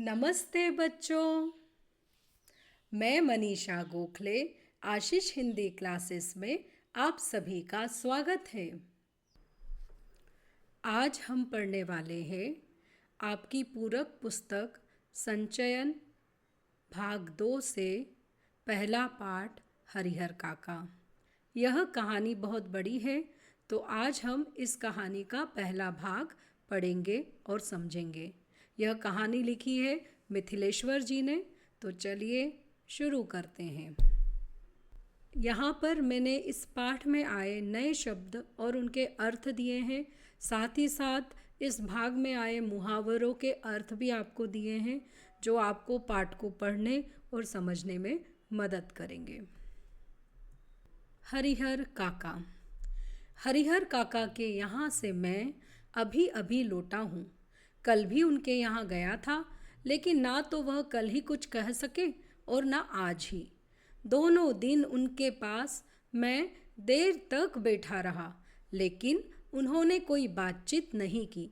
नमस्ते बच्चों। मैं मनीषा गोखले आशीष हिंदी क्लासेस में आप सभी का स्वागत है। आज हम पढ़ने वाले हैं आपकी पूरक पुस्तक संचयन भाग 2 से पहला पाठ हरिहर काका। यह कहानी बहुत बड़ी है, तो आज हम इस कहानी का पहला भाग पढ़ेंगे और समझेंगे। यह कहानी लिखी है मिथिलेश्वर जी ने। तो चलिए शुरू करते हैं। यहाँ पर मैंने इस पाठ में आए नए शब्द और उनके अर्थ दिए हैं। साथ ही साथ इस भाग में आए मुहावरों के अर्थ भी आपको दिए हैं, जो आपको पाठ को पढ़ने और समझने में मदद करेंगे। हरिहर काका। हरिहर काका के यहाँ से मैं अभी अभी लौटा हूँ। कल भी उनके यहाँ गया था, लेकिन ना तो वह कल ही कुछ कह सके और ना आज ही। दोनों दिन उनके पास मैं देर तक बैठा रहा, लेकिन उन्होंने कोई बातचीत नहीं की।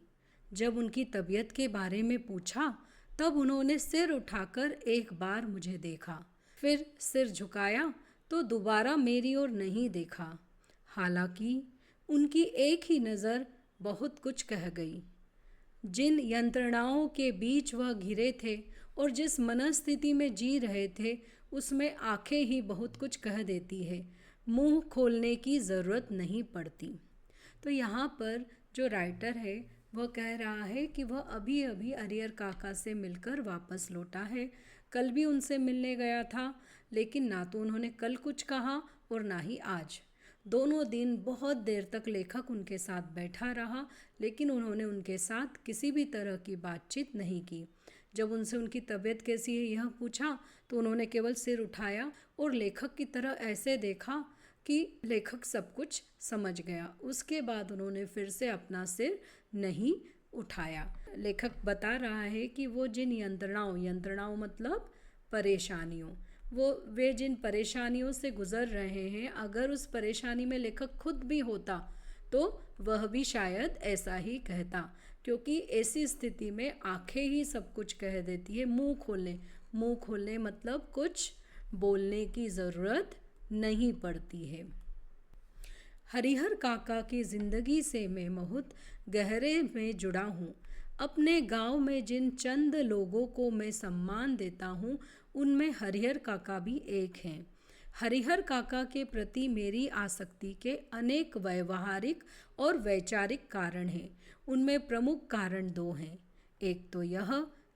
जब उनकी तबीयत के बारे में पूछा, तब उन्होंने सिर उठाकर एक बार मुझे देखा, फिर सिर झुकाया तो दोबारा मेरी ओर नहीं देखा। हालांकि उनकी एक ही नज़र बहुत कुछ कह गई। जिन यंत्रणाओं के बीच वह घिरे थे और जिस मनस्थिति में जी रहे थे, उसमें आंखें ही बहुत कुछ कह देती है, मुंह खोलने की ज़रूरत नहीं पड़ती। तो यहाँ पर जो राइटर है वह कह रहा है कि वह अभी अभी हरिहर काका से मिलकर वापस लौटा है। कल भी उनसे मिलने गया था, लेकिन ना तो उन्होंने कल कुछ कहा और ना ही आज। दोनों दिन बहुत देर तक लेखक उनके साथ बैठा रहा, लेकिन उन्होंने उनके साथ किसी भी तरह की बातचीत नहीं की। जब उनसे उनकी तबीयत कैसी है यह पूछा, तो उन्होंने केवल सिर उठाया और लेखक की तरह ऐसे देखा कि लेखक सब कुछ समझ गया। उसके बाद उन्होंने फिर से अपना सिर नहीं उठाया। लेखक बता रहा है कि वो जिन यंत्रणाओं मतलब परेशानियों, वे जिन परेशानियों से गुज़र रहे हैं, अगर उस परेशानी में लेखक खुद भी होता तो वह भी शायद ऐसा ही कहता, क्योंकि ऐसी स्थिति में आंखें ही सब कुछ कह देती है। मुंह खोलने मतलब कुछ बोलने की ज़रूरत नहीं पड़ती है। हरिहर काका की ज़िंदगी से मैं बहुत गहरे में जुड़ा हूँ। अपने गांव में जिन चंद लोगों को मैं सम्मान देता हूँ, उनमें हरिहर काका भी एक हैं। हरिहर काका के प्रति मेरी आसक्ति के अनेक व्यवहारिक और वैचारिक कारण हैं। उनमें प्रमुख कारण 2 हैं। एक तो यह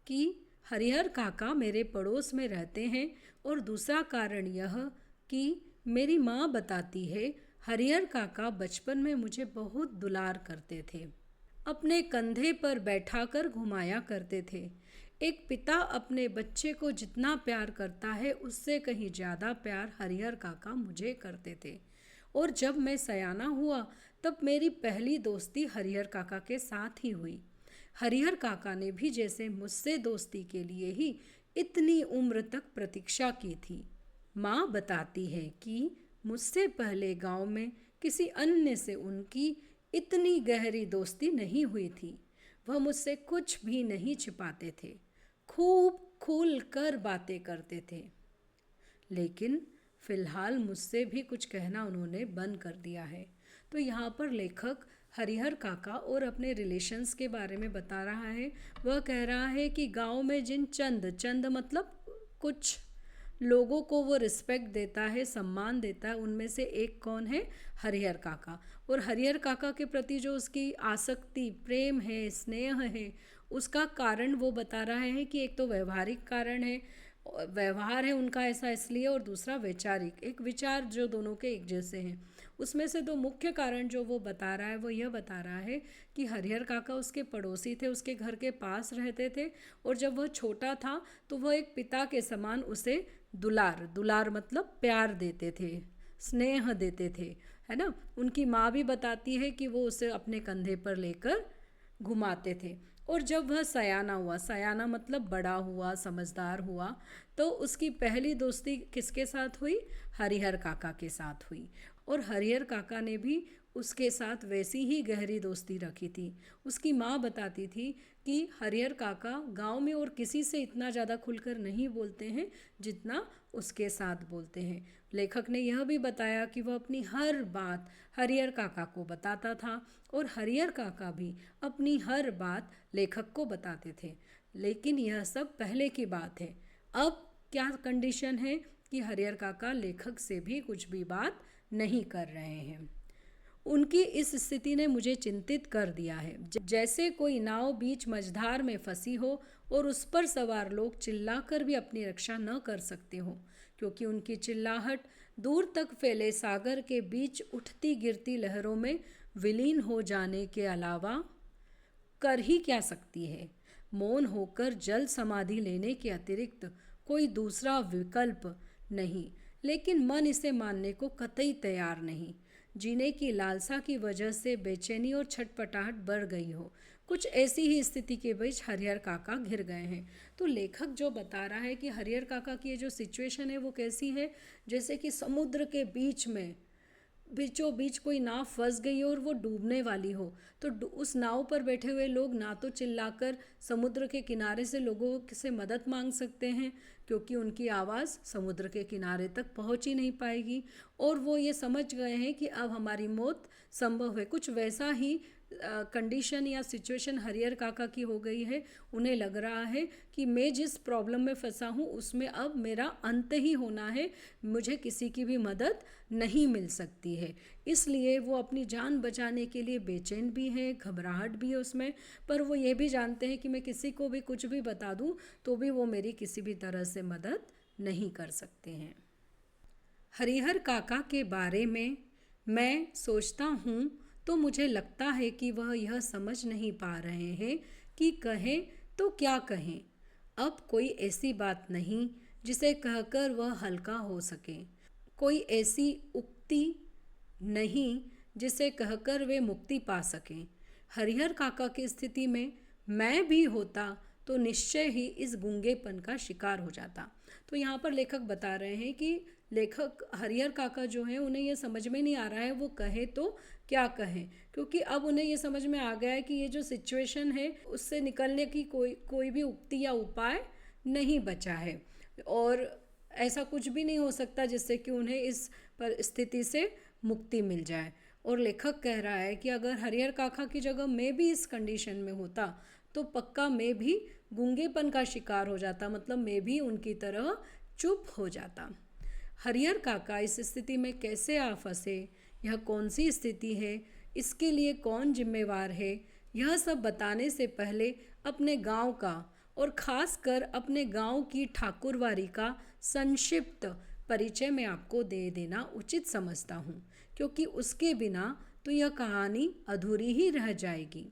कि हरिहर काका मेरे पड़ोस में रहते हैं, और दूसरा कारण यह कि मेरी माँ बताती है हरिहर काका बचपन में मुझे बहुत दुलार करते थे, अपने कंधे पर बैठाकर घुमाया करते थे। एक पिता अपने बच्चे को जितना प्यार करता है, उससे कहीं ज़्यादा प्यार हरिहर काका मुझे करते थे। और जब मैं सयाना हुआ, तब मेरी पहली दोस्ती हरिहर काका के साथ ही हुई। हरिहर काका ने भी जैसे मुझसे दोस्ती के लिए ही इतनी उम्र तक प्रतीक्षा की थी। माँ बताती है कि मुझसे पहले गांव में किसी अन्य से उनकी इतनी गहरी दोस्ती नहीं हुई थी। वह मुझसे कुछ भी नहीं छिपाते थे, खूब खुल कर बातें करते थे। लेकिन फ़िलहाल मुझसे भी कुछ कहना उन्होंने बंद कर दिया है। तो यहाँ पर लेखक हरिहर काका और अपने रिलेशंस के बारे में बता रहा है। वह कह रहा है कि गांव में जिन चंद मतलब कुछ लोगों को वो रिस्पेक्ट देता है, सम्मान देता है, उनमें से एक कौन है? हरिहर काका। और हरिहर काका के प्रति जो उसकी आसक्ति, प्रेम है, स्नेह है, उसका कारण वो बता रहा है कि एक तो व्यवहारिक कारण है, व्यवहार है उनका ऐसा इसलिए, और दूसरा वैचारिक, एक विचार जो दोनों के एक जैसे हैं। उसमें से 2 मुख्य कारण जो वो बता रहा है, वो यह बता रहा है कि हरिहर काका उसके पड़ोसी थे, उसके घर के पास रहते थे, और जब वह छोटा था तो वह एक पिता के समान उसे दुलार मतलब प्यार देते थे, स्नेह देते थे, है ना। उनकी माँ भी बताती है कि वो उसे अपने कंधे पर लेकर घुमाते थे। और जब वह सयाना हुआ, सयाना मतलब बड़ा हुआ, समझदार हुआ, तो उसकी पहली दोस्ती किसके साथ हुई? हरिहर काका के साथ हुई। और हरिहर काका ने भी उसके साथ वैसी ही गहरी दोस्ती रखी थी। उसकी माँ बताती थी कि हरिहर काका गांव में और किसी से इतना ज़्यादा खुलकर नहीं बोलते हैं जितना उसके साथ बोलते हैं। लेखक ने यह भी बताया कि वह अपनी हर बात हरिहर काका को बताता था और हरिहर काका भी अपनी हर बात लेखक को बताते थे। लेकिन यह सब पहले की बात है। अब क्या कंडीशन है कि हरिहर काका लेखक से भी कुछ भी बात नहीं कर रहे हैं। उनकी इस स्थिति ने मुझे चिंतित कर दिया है, जैसे कोई नाव बीच मझधार में फंसी हो और उस पर सवार लोग चिल्लाकर भी अपनी रक्षा न कर सकते हो, क्योंकि उनकी चिल्लाहट दूर तक फैले सागर के बीच उठती गिरती लहरों में विलीन हो जाने के अलावा कर ही क्या सकती है। मौन होकर जल समाधि लेने के अतिरिक्त कोई दूसरा विकल्प नहीं, लेकिन मन इसे मानने को कतई तैयार नहीं। जीने की लालसा की वजह से बेचैनी और छटपटाहट बढ़ गई हो। कुछ ऐसी ही स्थिति के बीच हरिहर काका घिर गए हैं। तो लेखक जो बता रहा है कि हरिहर काका की ये जो सिचुएशन है वो कैसी है, जैसे कि समुद्र के बीच में बीचों बीच कोई नाव फंस गई हो और वो डूबने वाली हो, तो उस नाव पर बैठे हुए लोग ना तो चिल्लाकर समुद्र के किनारे से लोगों से मदद मांग सकते हैं, क्योंकि उनकी आवाज़ समुद्र के किनारे तक पहुंच ही नहीं पाएगी, और वो ये समझ गए हैं कि अब हमारी मौत संभव है। कुछ वैसा ही कंडीशन या सिचुएशन हरिहर काका की हो गई है। उन्हें लग रहा है कि मैं जिस प्रॉब्लम में फंसा हूँ उसमें अब मेरा अंत ही होना है, मुझे किसी की भी मदद नहीं मिल सकती है। इसलिए वो अपनी जान बचाने के लिए बेचैन भी है, घबराहट भी है उसमें, पर वो ये भी जानते हैं कि मैं किसी को भी कुछ भी बता दूँ तो भी वो मेरी किसी भी तरह से मदद नहीं कर सकते हैं। हरिहर काका के बारे में मैं सोचता हूँ तो मुझे लगता है कि वह यह समझ नहीं पा रहे हैं कि कहें तो क्या कहें। अब कोई ऐसी बात नहीं जिसे कहकर वह हल्का हो सके, कोई ऐसी उक्ति नहीं जिसे कहकर वे मुक्ति पा सकें। हरिहर काका की स्थिति में मैं भी होता तो निश्चय ही इस गूंगेपन का शिकार हो जाता। तो यहाँ पर लेखक बता रहे हैं कि लेखक हरिहर काका जो है उन्हें यह समझ में नहीं आ रहा है वो कहे तो क्या कहें, क्योंकि अब उन्हें ये समझ में आ गया है कि ये जो सिचुएशन है उससे निकलने की कोई भी उक्ति या उपाय नहीं बचा है, और ऐसा कुछ भी नहीं हो सकता जिससे कि उन्हें इस परिस्थिति से मुक्ति मिल जाए। और लेखक कह रहा है कि अगर हरिहर काका की जगह मैं भी इस कंडीशन में होता तो पक्का मैं भी गूंगेपन का शिकार हो जाता, मतलब मैं भी उनकी तरह चुप हो जाता। हरिहर काका इस स्थिति में कैसे आ फंसे, यह कौन सी स्थिति है, इसके लिए कौन जिम्मेवार है, यह सब बताने से पहले अपने गांव का और ख़ास कर अपने गांव की ठाकुरवारी का संक्षिप्त परिचय मैं आपको दे देना उचित समझता हूँ, क्योंकि उसके बिना तो यह कहानी अधूरी ही रह जाएगी।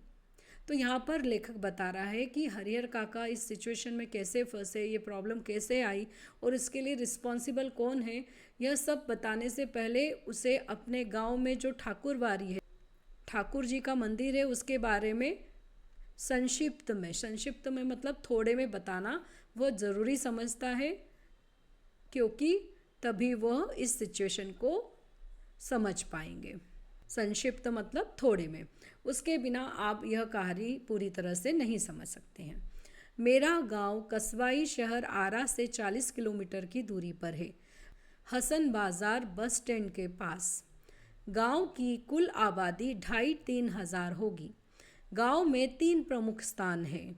तो यहाँ पर लेखक बता रहा है कि हरिहर काका इस सिचुएशन में कैसे फंसे, ये प्रॉब्लम कैसे आई और इसके लिए रिस्पॉन्सिबल कौन है। यह सब बताने से पहले उसे अपने गांव में जो ठाकुरवारी है, ठाकुर जी का मंदिर है, उसके बारे में संक्षिप्त में मतलब थोड़े में बताना वह ज़रूरी समझता है, क्योंकि तभी वह इस सिचुएशन को समझ पाएंगे। संक्षिप्त मतलब थोड़े में, उसके बिना आप यह कहानी पूरी तरह से नहीं समझ सकते हैं। मेरा गांव कस्बाई शहर आरा से 40 किलोमीटर की दूरी पर है, हसन बाज़ार बस स्टैंड के पास। गांव की कुल आबादी 2,500-3 हज़ार होगी। गांव में 3 प्रमुख स्थान हैं।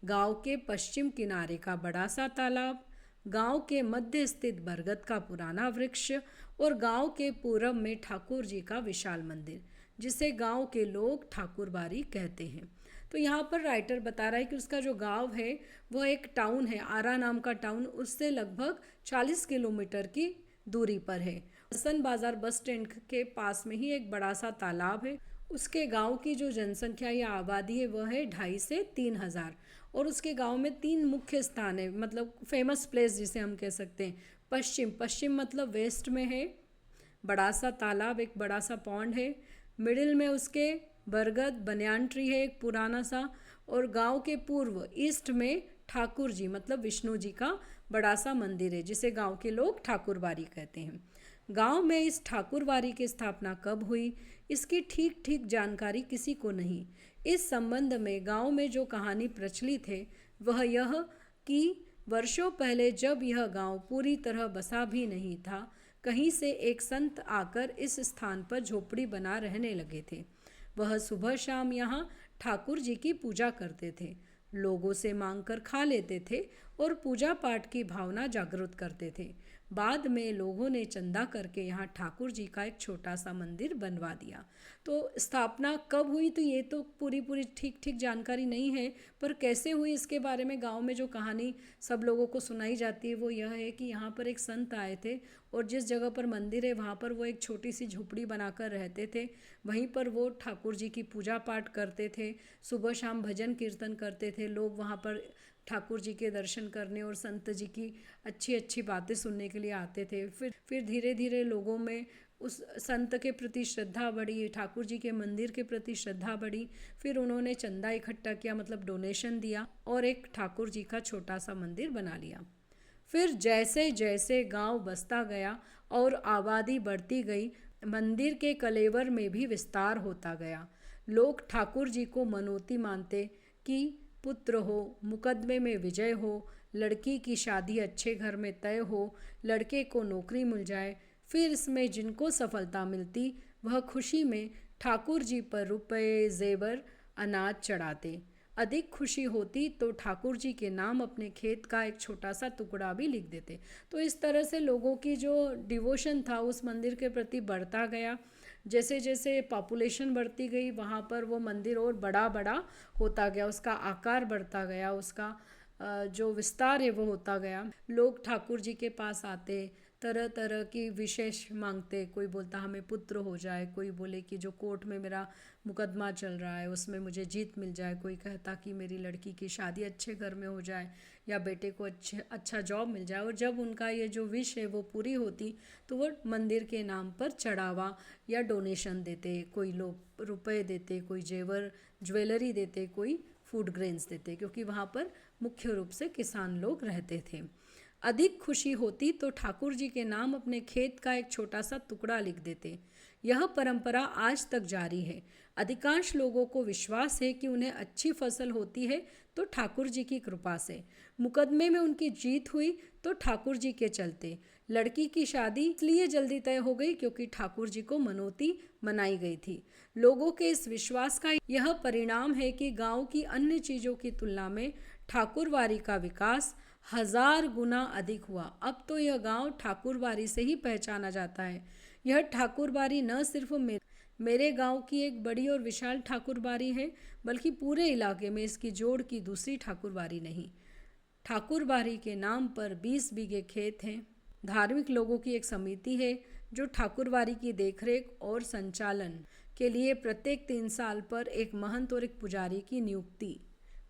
गांव के पश्चिम किनारे का बड़ा सा तालाब, गांव के मध्य स्थित बरगद का पुराना वृक्ष और गांव के पूरब में ठाकुर जी का विशाल मंदिर, जिसे गांव के लोग ठाकुरबाड़ी कहते हैं। तो यहाँ पर राइटर बता रहा है कि उसका जो गांव है वह एक टाउन है, आरा नाम का टाउन, उससे लगभग 40 किलोमीटर की दूरी पर है। हसन बाज़ार बस स्टैंड के पास में ही एक बड़ा सा तालाब है। उसके गांव की जो जनसंख्या या आबादी है वह है 2,500 से 3 हज़ार, और उसके गांव में 3 मुख्य स्थान है, मतलब फेमस प्लेस जिसे हम कह सकते हैं। पश्चिम मतलब वेस्ट में है, बड़ा सा तालाब, एक बड़ा सा पॉन्ड है। मिडिल में उसके बरगद बनियान ट्री है एक पुराना सा, और गांव के पूर्व ईस्ट में ठाकुर जी मतलब विष्णु जी का बड़ा सा मंदिर है, जिसे गांव के लोग ठाकुरबाड़ी कहते हैं। गांव में इस ठाकुरबाड़ी की स्थापना कब हुई, इसकी ठीक जानकारी किसी को नहीं। इस संबंध में गांव में जो कहानी प्रचलित है वह यह कि वर्षों पहले जब यह गांव पूरी तरह बसा भी नहीं था, कहीं से एक संत आकर इस स्थान पर झोपड़ी बना रहने लगे थे। वह सुबह शाम यहाँ ठाकुर जी की पूजा करते थे, लोगों से मांगकर खा लेते थे और पूजा पाठ की भावना जागृत करते थे। बाद में लोगों ने चंदा करके यहाँ ठाकुर जी का एक छोटा सा मंदिर बनवा दिया। तो स्थापना कब हुई तो ये तो पूरी ठीक ठीक जानकारी नहीं है, पर कैसे हुई इसके बारे में गांव में जो कहानी सब लोगों को सुनाई जाती है वो यह है कि यहाँ पर एक संत आए थे और जिस जगह पर मंदिर है वहाँ पर वो एक छोटी सी झोपड़ी बनाकर रहते थे। वहीं पर वो ठाकुर जी की पूजा पाठ करते थे, सुबह शाम भजन कीर्तन करते थे। लोग वहाँ पर ठाकुर जी के दर्शन करने और संत जी की अच्छी अच्छी बातें सुनने के लिए आते थे। फिर धीरे धीरे लोगों में उस संत के प्रति श्रद्धा बढ़ी, ठाकुर जी के मंदिर के प्रति श्रद्धा बढ़ी। फिर उन्होंने चंदा इकट्ठा किया, मतलब डोनेशन दिया, और एक ठाकुर जी का छोटा सा मंदिर बना लिया। फिर जैसे जैसे गांव बसता गया और आबादी बढ़ती गई, मंदिर के कलेवर में भी विस्तार होता गया। लोग ठाकुर जी को मनौती मानते कि पुत्र हो, मुकदमे में विजय हो, लड़की की शादी अच्छे घर में तय हो, लड़के को नौकरी मिल जाए। फिर इसमें जिनको सफलता मिलती वह खुशी में ठाकुर जी पर रुपए, जेवर, अनाज चढ़ाते। अधिक खुशी होती तो ठाकुर जी के नाम अपने खेत का एक छोटा सा टुकड़ा भी लिख देते। तो इस तरह से लोगों की जो डिवोशन था उस मंदिर के प्रति बढ़ता गया। जैसे जैसे पॉपुलेशन बढ़ती गई वहाँ पर वो मंदिर और बड़ा बड़ा होता गया, उसका आकार बढ़ता गया, उसका जो विस्तार है वो होता गया। लोग ठाकुर जी के पास आते, तरह तरह की विशेष मांगते। कोई बोलता हमें पुत्र हो जाए, कोई बोले कि जो कोर्ट में मेरा मुकदमा चल रहा है उसमें मुझे जीत मिल जाए, कोई कहता कि मेरी लड़की की शादी अच्छे घर में हो जाए या बेटे को अच्छा जॉब मिल जाए। और जब उनका ये जो विश है वो पूरी होती तो वो मंदिर के नाम पर चढ़ावा या डोनेशन देते। कोई लोग रुपए देते, कोई जेवर ज्वेलरी देते, कोई फूड ग्रेन्स देते, क्योंकि वहाँ पर मुख्य रूप से किसान लोग रहते थे। अधिक खुशी होती तो ठाकुर जी के नाम अपने खेत का एक छोटा सा टुकड़ा लिख देते। यह परंपरा आज तक जारी है। अधिकांश लोगों को विश्वास है कि उन्हें अच्छी फसल होती है तो ठाकुर जी की कृपा से, मुकदमे में उनकी जीत हुई तो ठाकुर जी के चलते, लड़की की शादी इसलिए जल्दी तय हो गई क्योंकि ठाकुर जी को मनौती मनाई गई थी। लोगों के इस विश्वास का यह परिणाम है कि गांव की अन्य चीज़ों की तुलना में ठाकुरवारी का विकास 1000 गुना अधिक हुआ। अब तो यह गांव ठाकुरबारी से ही पहचाना जाता है। यह ठाकुरबारी न सिर्फ मेरे गांव की एक बड़ी और विशाल ठाकुरबारी है, बल्कि पूरे इलाके में इसकी जोड़ की दूसरी ठाकुरबारी नहीं। ठाकुरबारी के नाम पर 20 बीघे खेत हैं। धार्मिक लोगों की एक समिति है जो ठाकुरबारी की देखरेख और संचालन के लिए प्रत्येक 3 साल पर एक महंत और एक पुजारी की नियुक्ति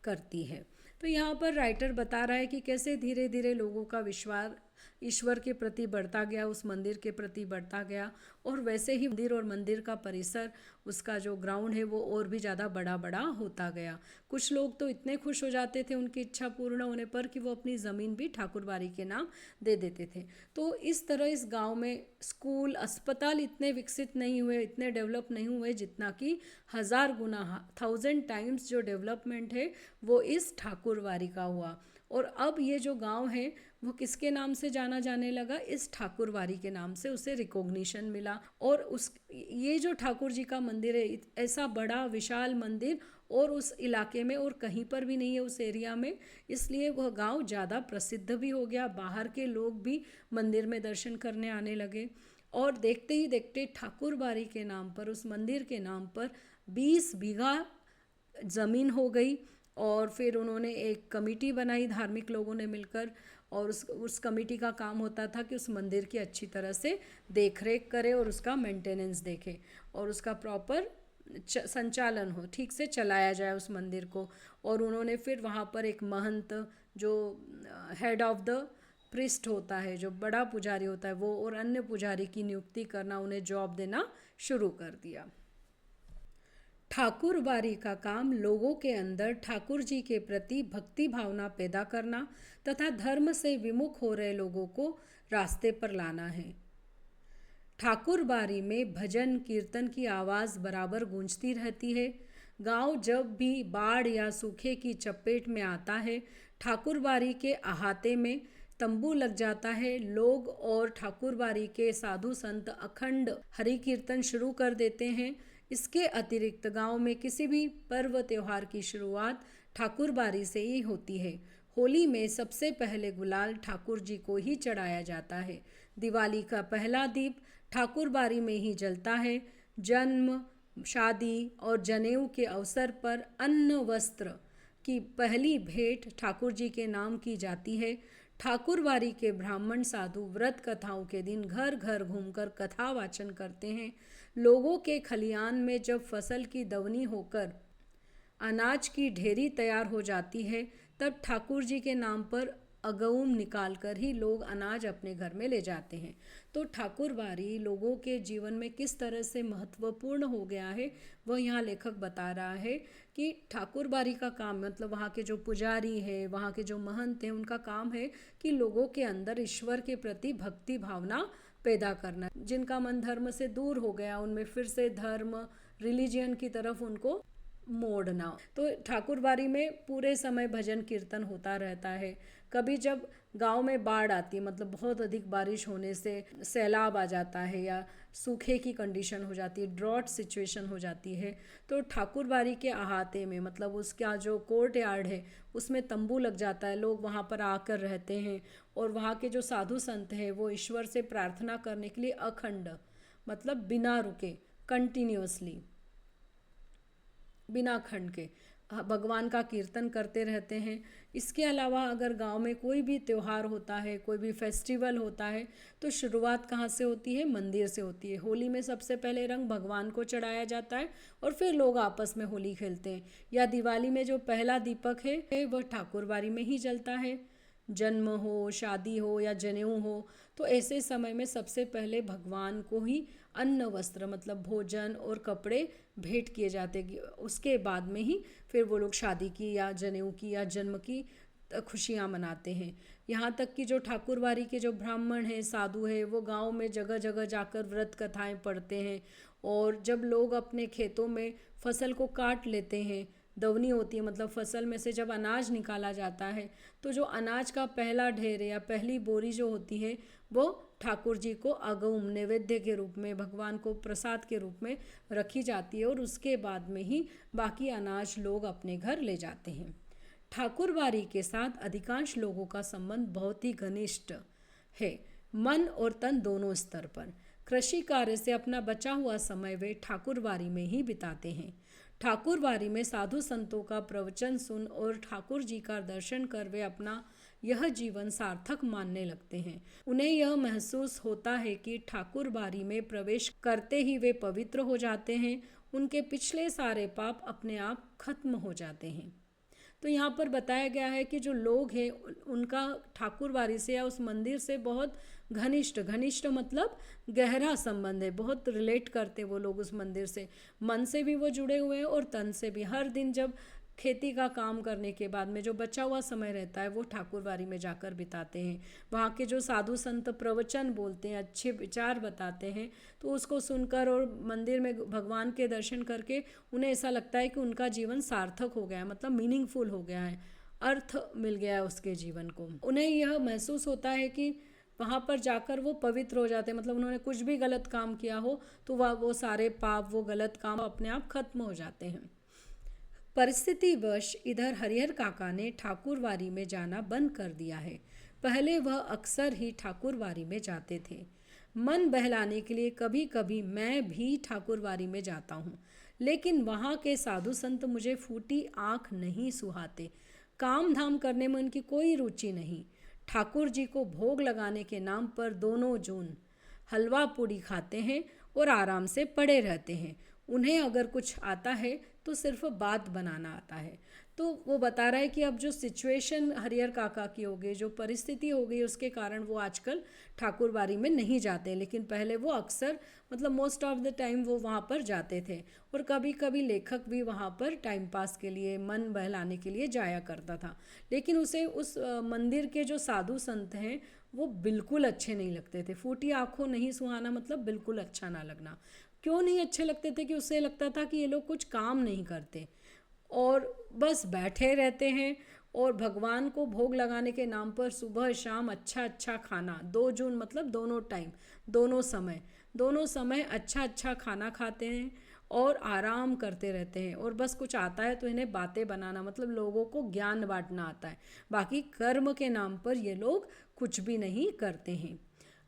करती है। तो यहाँ पर राइटर बता रहा है कि कैसे धीरे धीरे लोगों का विश्वास ईश्वर के प्रति बढ़ता गया, उस मंदिर के प्रति बढ़ता गया, और वैसे ही मंदिर और मंदिर का परिसर, उसका जो ग्राउंड है वो और भी ज़्यादा बड़ा बड़ा होता गया। कुछ लोग तो इतने खुश हो जाते थे उनकी इच्छा पूर्ण होने पर कि वो अपनी ज़मीन भी ठाकुरबारी के नाम दे देते थे। तो इस तरह इस गांव में स्कूल, अस्पताल इतने विकसित नहीं हुए, इतने डेवलप नहीं हुए जितना कि 1000 गुना 1000 टाइम्स जो डेवलपमेंट है वो इस ठाकुरबारी का हुआ। और अब ये जो गांव है वो किसके नाम से जाना जाने लगा? इस ठाकुरबारी के नाम से उसे रिकॉग्निशन मिला। और उस ये जो ठाकुर जी का मंदिर है, ऐसा बड़ा विशाल मंदिर और उस इलाके में और कहीं पर भी नहीं है उस एरिया में, इसलिए वह गांव ज़्यादा प्रसिद्ध भी हो गया। बाहर के लोग भी मंदिर में दर्शन करने आने लगे और देखते ही देखते ठाकुरबारी के नाम पर, उस मंदिर के नाम पर 20 बीघा ज़मीन हो गई। और फिर उन्होंने एक कमेटी बनाई धार्मिक लोगों ने मिलकर, और उस कमेटी का काम होता था कि उस मंदिर की अच्छी तरह से देखरेख करे और उसका मेंटेनेंस देखे और उसका प्रॉपर संचालन हो, ठीक से चलाया जाए उस मंदिर को। और उन्होंने फिर वहाँ पर एक महंत, जो हेड ऑफ द प्रिस्ट होता है, जो बड़ा पुजारी होता है, वो और अन्य पुजारी की नियुक्ति करना, उन्हें जॉब देना शुरू कर दिया। ठाकुरबारी का काम लोगों के अंदर ठाकुर जी के प्रति भक्ति भावना पैदा करना तथा धर्म से विमुख हो रहे लोगों को रास्ते पर लाना है। ठाकुरबारी में भजन कीर्तन की आवाज़ बराबर गूंजती रहती है। गांव जब भी बाढ़ या सूखे की चपेट में आता है, ठाकुरबाड़ी के अहाते में तंबू लग जाता है। लोग और ठाकुरबाड़ी के साधु संत अखंड हरि कीर्तन शुरू कर देते हैं। इसके अतिरिक्त गांव में किसी भी पर्व त्योहार की शुरुआत ठाकुरबाड़ी से ही होती है। होली में सबसे पहले गुलाल ठाकुर जी को ही चढ़ाया जाता है। दिवाली का पहला दीप ठाकुरबाड़ी में ही जलता है। जन्म, शादी और जनेऊ के अवसर पर अन्न वस्त्र की पहली भेंट ठाकुर जी के नाम की जाती है। ठाकुरबाड़ी के ब्राह्मण साधु व्रत कथाओं के दिन घर घर घूमकर कथा वाचन करते हैं। लोगों के खलियान में जब फसल की दवनी होकर अनाज की ढेरी तैयार हो जाती है, तब ठाकुर जी के नाम पर अगउम निकाल कर ही लोग अनाज अपने घर में ले जाते हैं। तो ठाकुरबाड़ी लोगों के जीवन में किस तरह से महत्वपूर्ण हो गया है, वह यहाँ लेखक बता रहा है कि ठाकुरबाड़ी का काम मतलब वहाँ के जो पुजारी है, वहाँ के जो महंत हैं, उनका काम है कि लोगों के अंदर ईश्वर के प्रति भक्ति भावना पैदा करना। जिनका मन धर्म से दूर हो गया, उनमें फिर से धर्म, रिलीजियन की तरफ उनको मोड़ना। तो ठाकुरबाड़ी में पूरे समय भजन कीर्तन होता रहता है। कभी जब गांव में बाढ़ आती है, मतलब बहुत अधिक बारिश होने से सैलाब आ जाता है या सूखे की कंडीशन हो जाती है, ड्रॉट सिचुएशन हो जाती है, तो ठाकुरबाड़ी के अहाते में मतलब उसका जो कोर्ट यार्ड है उसमें तंबू लग जाता है। लोग वहाँ पर आकर रहते हैं और वहाँ के जो साधु संत हैं वो ईश्वर से प्रार्थना करने के लिए अखंड मतलब बिना रुके कंटिन्यूअसली बिना खंड के भगवान का कीर्तन करते रहते हैं। इसके अलावा अगर गांव में कोई भी त्यौहार होता है, कोई भी फेस्टिवल होता है, तो शुरुआत कहाँ से होती है? मंदिर से होती है। होली में सबसे पहले रंग भगवान को चढ़ाया जाता है और फिर लोग आपस में होली खेलते हैं। या दिवाली में जो पहला दीपक है वह ठाकुरबाड़ी में ही जलता है। जन्म हो, शादी हो या जनेऊ हो, तो ऐसे समय में सबसे पहले भगवान को ही अन्न वस्त्र मतलब भोजन और कपड़े भेंट किए जाते। उसके बाद में ही फिर वो लोग शादी की या जनेऊ की या जन्म की खुशियाँ मनाते हैं। यहाँ तक कि जो ठाकुरबाड़ी के जो ब्राह्मण हैं, साधु हैं, वो गांव में जगह जगह जाकर व्रत कथाएं पढ़ते हैं। और जब लोग अपने खेतों में फसल को काट लेते हैं, दवनी होती है मतलब फसल में से जब अनाज निकाला जाता है, तो जो अनाज का पहला ढेर या पहली बोरी जो होती है वो ठाकुर जी को अगउम नैवेद्य के रूप में, भगवान को प्रसाद के रूप में रखी जाती है और उसके बाद में ही बाकी अनाज लोग अपने घर ले जाते हैं। ठाकुरबाड़ी के साथ अधिकांश लोगों का संबंध बहुत ही घनिष्ठ है, मन और तन दोनों स्तर पर। कृषि कार्य से अपना बचा हुआ समय वे ठाकुरबाड़ी में ही बिताते हैं। ठाकुरबाड़ी में साधु संतों का प्रवचन सुन और ठाकुर जी का दर्शन कर वे अपना यह जीवन सार्थक मानने लगते हैं। उन्हें यह महसूस होता है कि ठाकुरबाड़ी में प्रवेश करते ही वे पवित्र हो जाते हैं, उनके पिछले सारे पाप अपने आप खत्म हो जाते हैं। तो यहाँ पर बताया गया है कि जो लोग हैं उनका ठाकुरबाड़ी से या उस मंदिर से बहुत घनिष्ठ मतलब गहरा संबंध है, बहुत रिलेट करते वो लोग उस मंदिर से। मन से भी वो जुड़े हुए हैं और तन से भी। हर दिन जब खेती का काम करने के बाद में जो बचा हुआ समय रहता है वो ठाकुरबाड़ी में जाकर बिताते हैं। वहाँ के जो साधु संत प्रवचन बोलते हैं, अच्छे विचार बताते हैं, तो उसको सुनकर और मंदिर में भगवान के दर्शन करके उन्हें ऐसा लगता है कि उनका जीवन सार्थक हो गया है, मतलब मीनिंगफुल हो गया है, अर्थ मिल गया है उसके जीवन को। उन्हें यह महसूस होता है कि वहाँ पर जाकर वो पवित्र हो जाते हैं, मतलब उन्होंने कुछ भी गलत काम किया हो तो वह वो सारे पाप, वो गलत काम अपने आप खत्म हो जाते हैं। परिस्थितिवश इधर हरिहर काका ने ठाकुरबाड़ी में जाना बंद कर दिया है। पहले वह अक्सर ही ठाकुरबाड़ी में जाते थे। मन बहलाने के लिए कभी कभी मैं भी ठाकुरबाड़ी में जाता हूँ, लेकिन वहाँ के साधु संत मुझे फूटी आँख नहीं सुहाते। काम धाम करने में उनकी कोई रुचि नहीं। ठाकुर जी को भोग लगाने के नाम पर दोनों जून हलवा पूड़ी खाते हैं और आराम से पड़े रहते हैं। उन्हें अगर कुछ आता है तो सिर्फ बात बनाना आता है। तो वो बता रहा है कि अब जो सिचुएशन हरिहर काका की हो गई, जो परिस्थिति हो गई, उसके कारण वो आजकल ठाकुरबाड़ी में नहीं जाते, लेकिन पहले वो अक्सर मतलब मोस्ट ऑफ द टाइम वो वहाँ पर जाते थे। और कभी कभी लेखक भी वहाँ पर टाइम पास के लिए, मन बहलाने के लिए जाया करता था। लेकिन उसे उस मंदिर के जो साधु संत हैं वो बिल्कुल अच्छे नहीं लगते थे। फूटी आँखों नहीं सुहाना मतलब बिल्कुल अच्छा ना लगना, क्यों नहीं अच्छे लगते थे कि उससे लगता था कि ये लोग कुछ काम नहीं करते और बस बैठे रहते हैं और भगवान को भोग लगाने के नाम पर सुबह शाम अच्छा अच्छा खाना, 2 जून मतलब दोनों समय अच्छा अच्छा खाना खाते हैं और आराम करते रहते हैं। और बस कुछ आता है तो इन्हें बातें बनाना, मतलब लोगों को ज्ञान बांटना आता है। बाकी कर्म के नाम पर ये लोग कुछ भी नहीं करते हैं।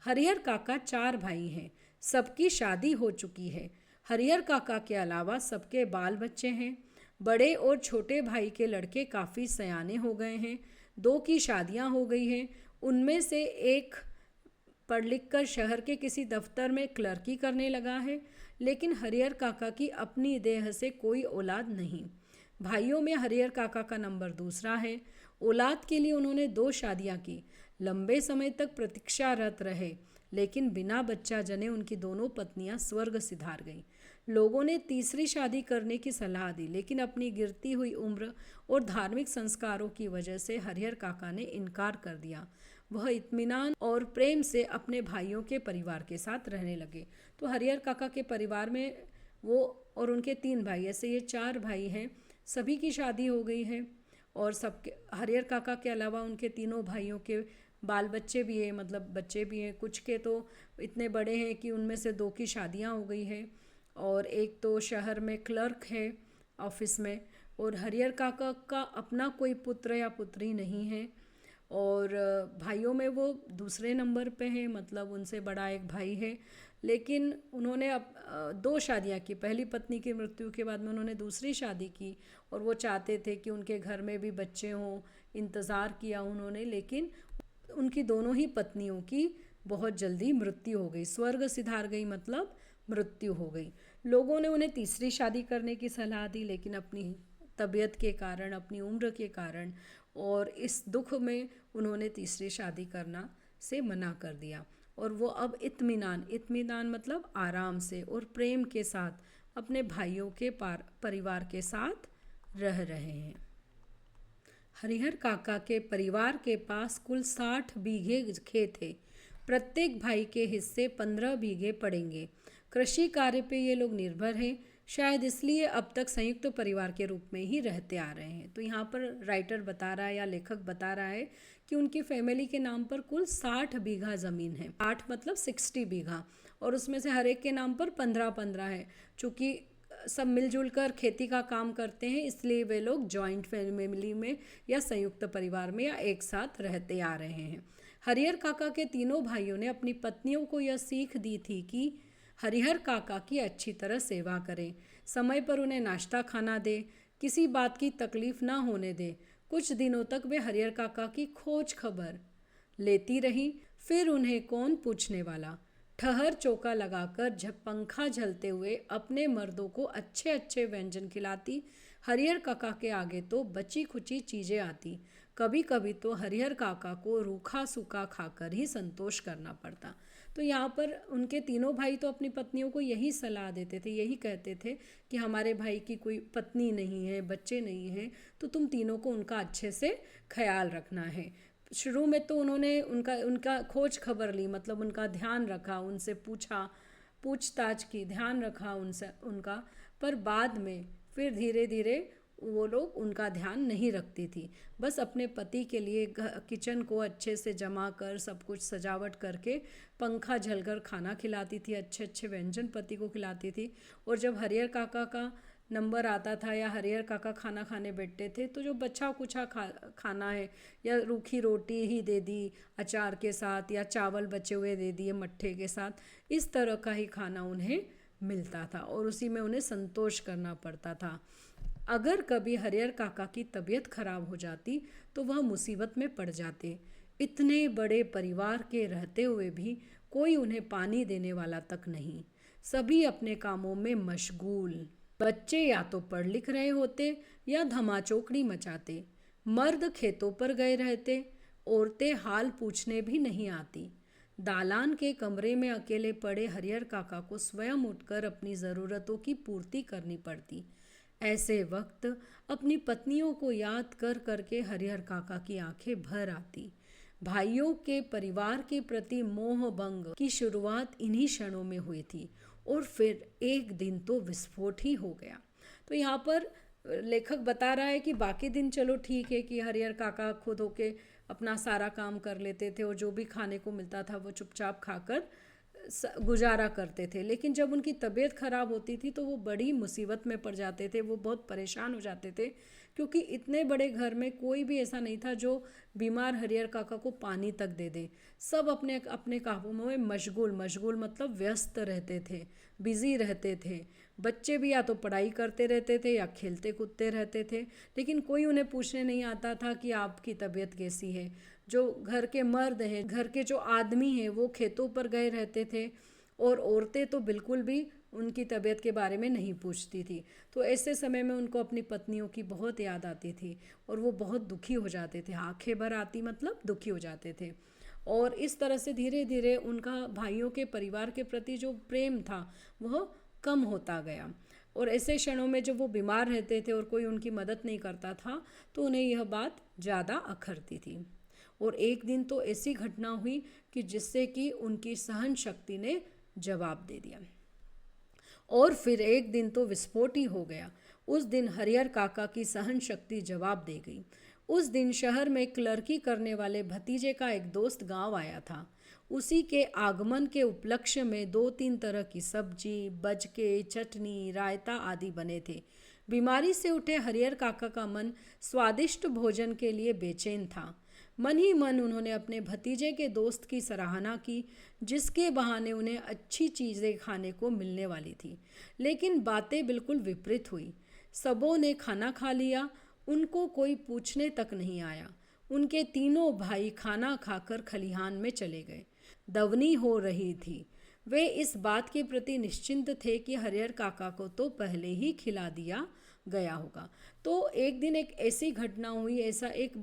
हरिहर काका 4 भाई हैं, सबकी शादी हो चुकी है। हरिहर काका के अलावा सबके बाल बच्चे हैं। बड़े और छोटे भाई के लड़के काफ़ी सयाने हो गए हैं, 2 की शादियां हो गई हैं। उनमें से एक पढ़ लिख कर शहर के किसी दफ्तर में क्लर्की करने लगा है। लेकिन हरिहर काका की अपनी देह से कोई औलाद नहीं। भाइयों में हरिहर काका का नंबर दूसरा है। औलाद के लिए उन्होंने 2 शादियां की, लंबे समय तक प्रतीक्षारत रहे, लेकिन बिना बच्चा जने उनकी दोनों पत्नियां स्वर्ग सिधार गईं। लोगों ने तीसरी शादी करने की सलाह दी, लेकिन अपनी गिरती हुई उम्र और धार्मिक संस्कारों की वजह से हरिहर काका ने इनकार कर दिया। वह इत्मीनान और प्रेम से अपने भाइयों के परिवार के साथ रहने लगे। तो हरिहर काका के परिवार में वो और उनके 3 भाई, ऐसे ये 4 भाई हैं, सभी की शादी हो गई है। और सबके हरिहर काका के अलावा उनके तीनों भाइयों के बाल बच्चे भी हैं, मतलब बच्चे भी हैं। कुछ के तो इतने बड़े हैं कि उनमें से 2 की शादियां हो गई हैं और एक तो शहर में क्लर्क है ऑफिस में। और हरिहर काका का अपना कोई पुत्र या पुत्री नहीं है। और भाइयों में वो दूसरे नंबर पे हैं, मतलब उनसे बड़ा एक भाई है। लेकिन उन्होंने 2 शादियां की। पहली पत्नी की मृत्यु के बाद में उन्होंने दूसरी शादी की और वो चाहते थे कि उनके घर में भी बच्चे हों, इंतज़ार किया उन्होंने, लेकिन उनकी दोनों ही पत्नियों की बहुत जल्दी मृत्यु हो गई। स्वर्ग सिधार गई मतलब मृत्यु हो गई। लोगों ने उन्हें तीसरी शादी करने की सलाह दी, लेकिन अपनी तबीयत के कारण, अपनी उम्र के कारण और इस दुख में उन्होंने तीसरी शादी करना से मना कर दिया। और वो अब इत्मीनान मतलब आराम से और प्रेम के साथ अपने भाइयों के परिवार के साथ रह रहे हैं। हरिहर काका के परिवार के पास कुल 60 बीघे खेत है। प्रत्येक भाई के हिस्से 15 बीघे पड़ेंगे। कृषि कार्य पे ये लोग निर्भर हैं, शायद इसलिए अब तक संयुक्त परिवार के रूप में ही रहते आ रहे हैं। तो यहाँ पर राइटर बता रहा है या लेखक बता रहा है कि उनकी फैमिली के नाम पर कुल 60 बीघा ज़मीन है। 8 मतलब 60 बीघा, और उसमें से हर एक के नाम पर 15-15 है। चूँकि सब मिलजुल कर खेती का काम करते हैं, इसलिए वे लोग जॉइंट फैमिली में या संयुक्त परिवार में या एक साथ रहते आ रहे हैं। हरिहर काका के तीनों भाइयों ने अपनी पत्नियों को यह सीख दी थी कि हरिहर काका की अच्छी तरह सेवा करें, समय पर उन्हें नाश्ता खाना दे, किसी बात की तकलीफ ना होने दे। कुछ दिनों तक वे हरिहर काका की खोज खबर लेती रही, फिर उन्हें कौन पूछने वाला। ठहर चौका लगाकर पंखा झलते हुए अपने मर्दों को अच्छे अच्छे व्यंजन खिलाती। हरिहर काका के आगे तो बची खुची चीज़ें आती। कभी कभी तो हरिहर काका को रूखा सूखा खाकर ही संतोष करना पड़ता। तो यहाँ पर उनके तीनों भाई तो अपनी पत्नियों को यही सलाह देते थे, यही कहते थे कि हमारे भाई की कोई पत्नी नहीं है, बच्चे नहीं हैं, तो तुम तीनों को उनका अच्छे से ख्याल रखना है। शुरू में तो उन्होंने उनका खोज खबर ली, मतलब उनका ध्यान रखा, उनसे पूछताछ की, ध्यान रखा उनसे उनका। पर बाद में फिर धीरे धीरे वो लोग उनका ध्यान नहीं रखती थी। बस अपने पति के लिए किचन को अच्छे से जमा कर, सब कुछ सजावट करके, पंखा झलकर खाना खिलाती थी, अच्छे अच्छे व्यंजन पति को खिलाती थी। और जब हरिहर काका का नंबर आता था या हरिहर काका खाना खाने बैठते थे, तो जो बचा कुछा खाना है, या रूखी रोटी ही दे दी अचार के साथ, या चावल बचे हुए दे दिए मट्ठे के साथ, इस तरह का ही खाना उन्हें मिलता था और उसी में उन्हें संतोष करना पड़ता था। अगर कभी हरिहर काका की तबीयत खराब हो जाती तो वह मुसीबत में पड़ जाते। इतने बड़े परिवार के रहते हुए भी कोई उन्हें पानी देने वाला तक नहीं। सभी अपने कामों में मशगूल। बच्चे या तो पढ़ लिख रहे होते या धमाचौकड़ी मचाते। मर्द खेतों पर गए रहते, औरतें हाल पूछने भी नहीं आती। दालान के कमरे में अकेले पड़े हरिहर काका को स्वयं उठकर अपनी ज़रूरतों की पूर्ति करनी पड़ती। ऐसे वक्त अपनी पत्नियों को याद कर करके हरिहर काका की आंखें भर आती। भाइयों के परिवार के प्रति मोह भंग की शुरुआत इन्हीं क्षणों में हुई थी। और फिर एक दिन तो विस्फोट ही हो गया। तो यहाँ पर लेखक बता रहा है कि बाकी दिन चलो ठीक है कि हरिहर काका खुद होके अपना सारा काम कर लेते थे और जो भी खाने को मिलता था वो चुपचाप खाकर गुजारा करते थे, लेकिन जब उनकी तबीयत खराब होती थी तो वो बड़ी मुसीबत में पड़ जाते थे, वो बहुत परेशान हो जाते थे, क्योंकि इतने बड़े घर में कोई भी ऐसा नहीं था जो बीमार हरिहर काका को पानी तक दे दे। सब अपने अपने कामों में मशगूल, मशगूल मतलब व्यस्त रहते थे, बिजी रहते थे। बच्चे भी या तो पढ़ाई करते रहते थे या खेलते कूदते रहते थे, लेकिन कोई उन्हें पूछने नहीं आता था कि आपकी तबीयत कैसी है। जो घर के मर्द हैं, घर के जो आदमी हैं, वो खेतों पर गए रहते थे और औरतें तो बिल्कुल भी उनकी तबीयत के बारे में नहीं पूछती थी। तो ऐसे समय में उनको अपनी पत्नियों की बहुत याद आती थी और वो बहुत दुखी हो जाते थे, आंखें भर आती मतलब दुखी हो जाते थे। और इस तरह से धीरे धीरे उनका भाइयों के परिवार के प्रति जो प्रेम था वह कम होता गया। और ऐसे क्षणों में जब वो बीमार रहते थे और कोई उनकी मदद नहीं करता था तो उन्हें यह बात ज़्यादा अखरती थी। और एक दिन तो ऐसी घटना हुई कि जिससे कि उनकी सहन शक्ति ने जवाब दे दिया। और फिर एक दिन तो विस्फोट ही हो गया। उस दिन हरिहर काका की सहन शक्ति जवाब दे गई। उस दिन शहर में क्लर्की करने वाले भतीजे का एक दोस्त गांव आया था। उसी के आगमन के उपलक्ष्य में 2-3 तरह की सब्जी, बजके, चटनी, रायता आदि बने थे। बीमारी से उठे हरिहर काका का मन स्वादिष्ट भोजन के लिए बेचैन था। मन ही मन उन्होंने अपने भतीजे के दोस्त की सराहना की, जिसके बहाने उन्हें अच्छी चीज़ें खाने को मिलने वाली थी। लेकिन बातें बिल्कुल विपरीत हुई। सबों ने खाना खा लिया, उनको कोई पूछने तक नहीं आया। उनके तीनों भाई खाना खाकर खलिहान में चले गए। दवनी हो रही थी। वे इस बात के प्रति निश्चिंत थे कि हरिहर काका को तो पहले ही खिला दिया गया होगा। तो एक दिन एक ऐसी घटना हुई, ऐसा एक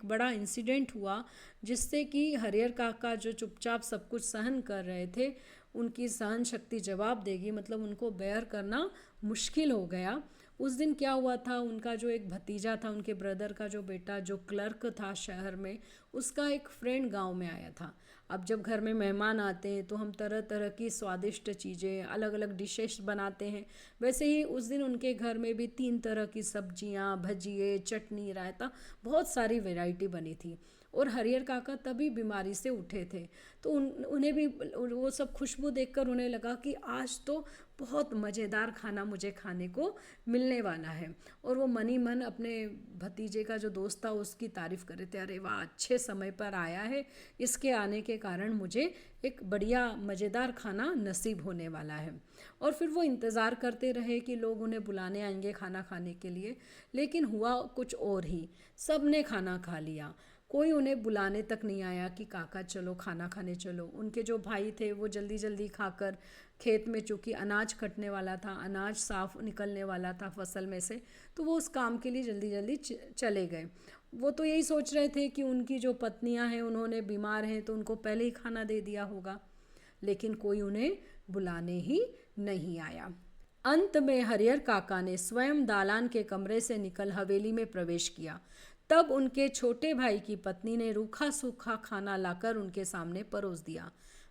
बड़ा इंसिडेंट हुआ जिससे कि हरिहर काका जो चुपचाप सब कुछ सहन कर रहे थे, उनकी सहन शक्ति जवाब देगी, मतलब उनको बेयर करना मुश्किल हो गया। उस दिन क्या हुआ था, उनका जो एक भतीजा था, उनके ब्रदर का जो बेटा जो क्लर्क था शहर में, उसका एक फ्रेंड गांव में आया था। अब जब घर में मेहमान आते हैं तो हम तरह तरह की स्वादिष्ट चीज़ें, अलग अलग डिशेस बनाते हैं। वैसे ही उस दिन उनके घर में भी 3 तरह की सब्जियां, भजिए, चटनी, रायता, बहुत सारी वैरायटी बनी थी। और हरिहर काका तभी बीमारी से उठे थे, तो उन्हें भी वो सब खुशबू देखकर उन्हें लगा कि आज तो बहुत मज़ेदार खाना मुझे खाने को मिलने वाला है। और वो मन ही मन अपने भतीजे का जो दोस्त था उसकी तारीफ़ कर रहे थे, अरे वाह, अच्छे समय पर आया है, इसके आने के कारण मुझे एक बढ़िया मज़ेदार खाना नसीब होने वाला है। और फिर वो इंतज़ार करते रहे कि लोग उन्हें बुलाने आएंगे खाना खाने के लिए, लेकिन हुआ कुछ और ही। सब ने खाना खा लिया, कोई उन्हें बुलाने तक नहीं आया कि काका चलो खाना खाने चलो। उनके जो भाई थे वो जल्दी जल्दी खाकर खेत में, चूँकि अनाज कटने वाला था, अनाज साफ निकलने वाला था फसल में से, तो वो उस काम के लिए जल्दी जल्दी चले गए। वो तो यही सोच रहे थे कि उनकी जो पत्नियां हैं उन्होंने बीमार हैं तो उनको पहले ही खाना दे दिया होगा, लेकिन कोई उन्हें बुलाने ही नहीं आया। अंत में हरिहर काका ने स्वयं दालान के कमरे से निकल हवेली में प्रवेश किया। तब उनके छोटे भाई की पत्नी ने रूखा सूखा खाना लाकर उनके सामने परोस दिया,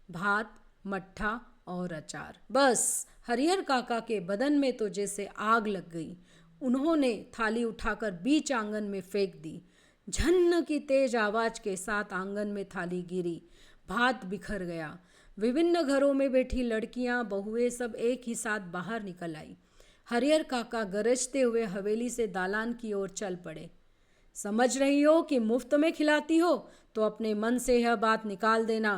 भात, मट्ठा और अचार। बस हरिहर काका के बदन में तो जैसे आग लग गई। उन्होंने थाली उठाकर बीच आंगन में फेंक दी। झन्न की तेज आवाज के साथ आंगन में थाली गिरी, भात बिखर गया। विभिन्न घरों में बैठी लड़कियां, बहुएं सब एक ही साथ बाहर निकल आई। हरिहर काका गरजते हुए हवेली से दालान की ओर चल पड़े। समझ रही हो कि मुफ्त में खिलाती हो, तो अपने मन से यह बात निकाल देना।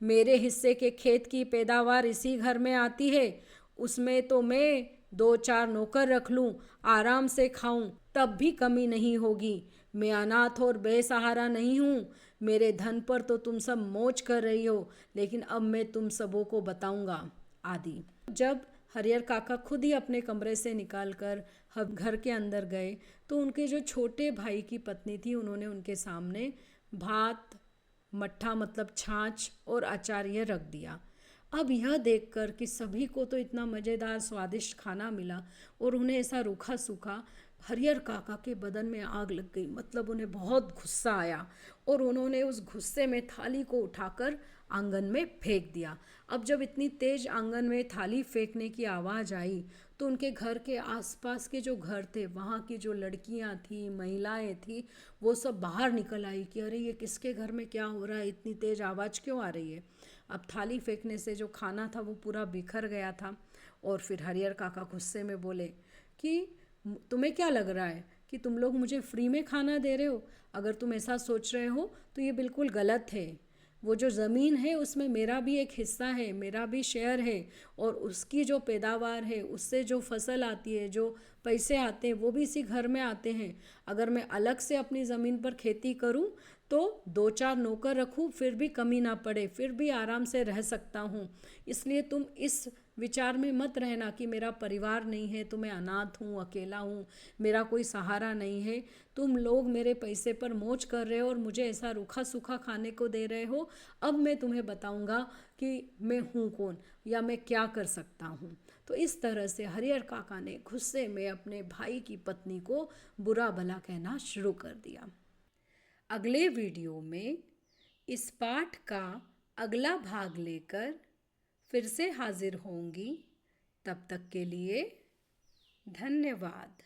मेरे हिस्से के खेत की पैदावार इसी घर में आती है, उसमें तो मैं 2-4 नौकर रख लूं, आराम से खाऊं, तब भी कमी नहीं होगी। मैं अनाथ और बेसहारा नहीं हूँ। मेरे धन पर तो तुम सब मौज कर रही हो, लेकिन अब मैं तुम सबों को बताऊंगा आदि। जब हरिहर काका खुद ही अपने कमरे से निकालकर घर के अंदर गए तो उनके जो छोटे भाई की पत्नी थी, उन्होंने उनके सामने भात, मट्ठा मतलब छाछ और अचार यह रख दिया। अब यह देखकर कि सभी को तो इतना मज़ेदार स्वादिष्ट खाना मिला और उन्हें ऐसा रूखा सूखा, हरिहर काका के बदन में आग लग गई, मतलब उन्हें बहुत गुस्सा आया और उन्होंने उस गुस्से में थाली को उठाकर आंगन में फेंक दिया। अब जब इतनी तेज आंगन में थाली फेंकने की आवाज़ आई तो उनके घर के आसपास के जो घर थे, वहाँ की जो लड़कियाँ थी, महिलाएं थी, वो सब बाहर निकल आई कि अरे ये किसके घर में क्या हो रहा है, इतनी तेज आवाज़ क्यों आ रही है। अब थाली फेंकने से जो खाना था वो पूरा बिखर गया था। और फिर हरिहर काका गुस्से में बोले कि तुम्हें क्या लग रहा है कि तुम लोग मुझे फ्री में खाना दे रहे हो? अगर तुम ऐसा सोच रहे हो तो ये बिल्कुल गलत है। वो जो ज़मीन है उसमें मेरा भी एक हिस्सा है, मेरा भी शेयर है, और उसकी जो पैदावार है, उससे जो फसल आती है, जो पैसे आते हैं, वो भी इसी घर में आते हैं। अगर मैं अलग से अपनी ज़मीन पर खेती करूं तो दो चार नौकर रखूं फिर भी कमी ना पड़े, फिर भी आराम से रह सकता हूं। इसलिए तुम इस विचार में मत रहना कि मेरा परिवार नहीं है, तो मैं अनाथ हूँ, अकेला हूँ, मेरा कोई सहारा नहीं है। तुम लोग मेरे पैसे पर मौज कर रहे हो और मुझे ऐसा रूखा सूखा खाने को दे रहे हो। अब मैं तुम्हें बताऊंगा कि मैं हूँ कौन या मैं क्या कर सकता हूँ। तो इस तरह से हरिहर काका ने गुस्से में अपने भाई की पत्नी को बुरा भला कहना शुरू कर दिया। अगले वीडियो में इस पाठ का अगला भाग लेकर फिर से हाजिर होंगी। तब तक के लिए धन्यवाद।